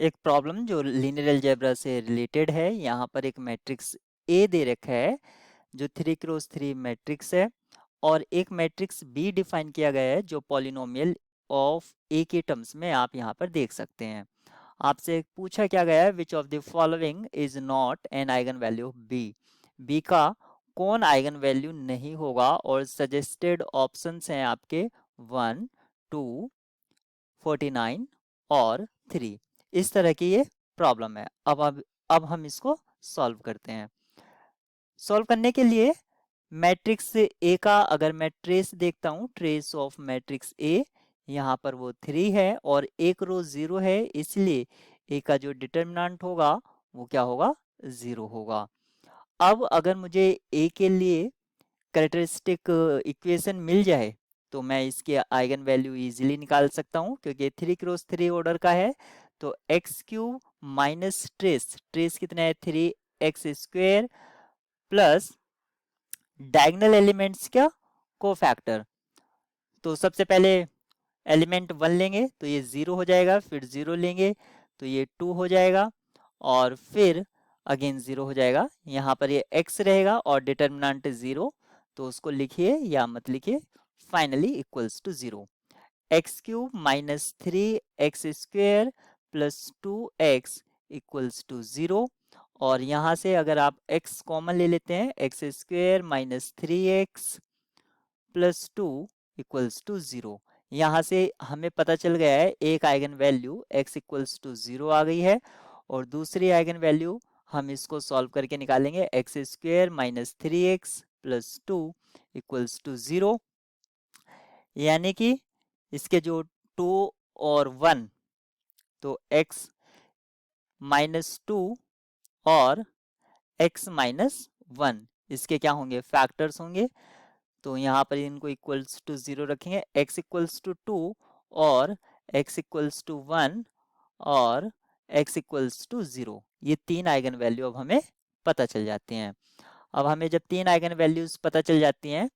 एक प्रॉब्लम जो linear algebra से रिलेटेड है। यहाँ पर एक मैट्रिक्स ए दे रखा है जो 3x3 मैट्रिक्स है, और एक मैट्रिक्स बी डिफाइन किया गया है जो पॉलिनोमियल ऑफ ए के टर्म्स में आप यहाँ पर देख सकते हैं। आपसे पूछा क्या गया है, which of the following is not an eigen value of B. B का कौन आइगन वैल्यू नहीं होगा, और सजेस्टेड ऑप्शंस हैं आपके 1, 2, 49 और 3। इस तरह की ये प्रॉब्लम है। अब हम इसको सॉल्व करते हैं। सॉल्व करने के लिए मैट्रिक्स ए का अगर मैं ट्रेस देखता हूँ, ट्रेस ऑफ मैट्रिक्स ए, यहाँ पर वो 3 है और एक रो 0 है, इसलिए ए का जो डिटर्मिनेंट होगा वो क्या होगा, 0 होगा। अब अगर मुझे ए के लिए कैरेक्टरिस्टिक इक्वेशन मिल जाए तो मैं इसके आइगन वैल्यू इजीली निकाल सकता हूँ, क्योंकि 3x3 ऑर्डर का है। तो x cube minus trace, trace कितना है 3x² प्लस डायगोनल एलिमेंट्स का कोफैक्टर। तो सबसे पहले एलिमेंट 1 लेंगे तो ये 0 हो जाएगा, फिर 0 लेंगे तो ये 2 हो जाएगा, और फिर अगेन 0 हो जाएगा। यहाँ पर ये x रहेगा और डिटर्मिनेंट 0, तो उसको लिखिए या मत लिखिए, finally equals to 0। X cube minus 3x² plus 2x equals to 0। और यहाँ से अगर आप x कॉमन ले लेते हैं, x² minus 3x plus 2 equals to 0। यहाँ से हमें पता चल गया है एक eigen value x equals to 0 आ गई है, और दूसरी आइगन वैल्यू हम इसको सॉल्व करके निकालेंगे, x² minus 3x plus 2 equals to 0। यानी कि इसके जो 2 और 1, तो x माइनस 2 और x माइनस 1, इसके क्या होंगे, फैक्टर्स होंगे। तो यहाँ पर इनको इक्वल्स टू 0 रखेंगे, x इक्वल्स टू 2 और x इक्वल्स टू 1 और x इक्वल्स टू 0। ये तीन आइगन वैल्यू अब हमें पता चल जाती हैं। अब हमें जब तीन आइगन वैल्यूज पता चल जाती हैं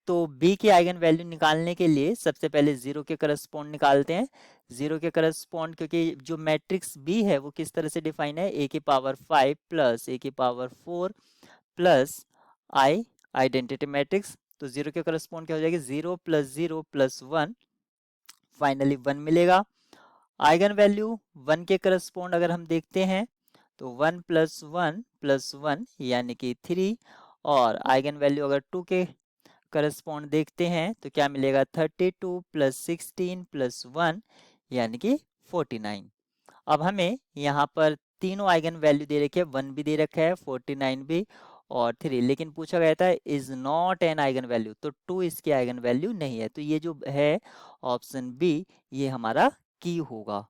तो b की आइगन वैल्यू निकालने के लिए सबसे पहले 0 के करस्पॉन्ड निकालते हैं। 0 के करस्पॉन्ड, क्योंकि जो मैट्रिक्स b है वो किस तरह से डिफाइन है, a की पावर 5 प्लस a की power 4 plus i, identity matrix. तो 0 के करस्पॉन्ड क्या हो जाएगी, 0 प्लस 0 प्लस 1, फाइनली 1 मिलेगा। आइगन वैल्यू 1 के करस्पॉन्ड अगर हम देखते हैं तो 1 प्लस 1 प्लस 1 यानी कि 3, और आइगन वैल्यू अगर 2 के करस्पॉन्ड देखते हैं तो क्या मिलेगा, 32 प्लस 16 प्लस 1 यानी कि 49। अब हमें यहाँ पर तीनों आइगन वैल्यू दे रखे हैं, 1 भी दे रखा है, 49 भी और 3, लेकिन पूछा गया था is not an eigen value, तो 2 इसकी आइगन वैल्यू नहीं है। तो ये जो है ऑप्शन बी, ये हमारा की होगा।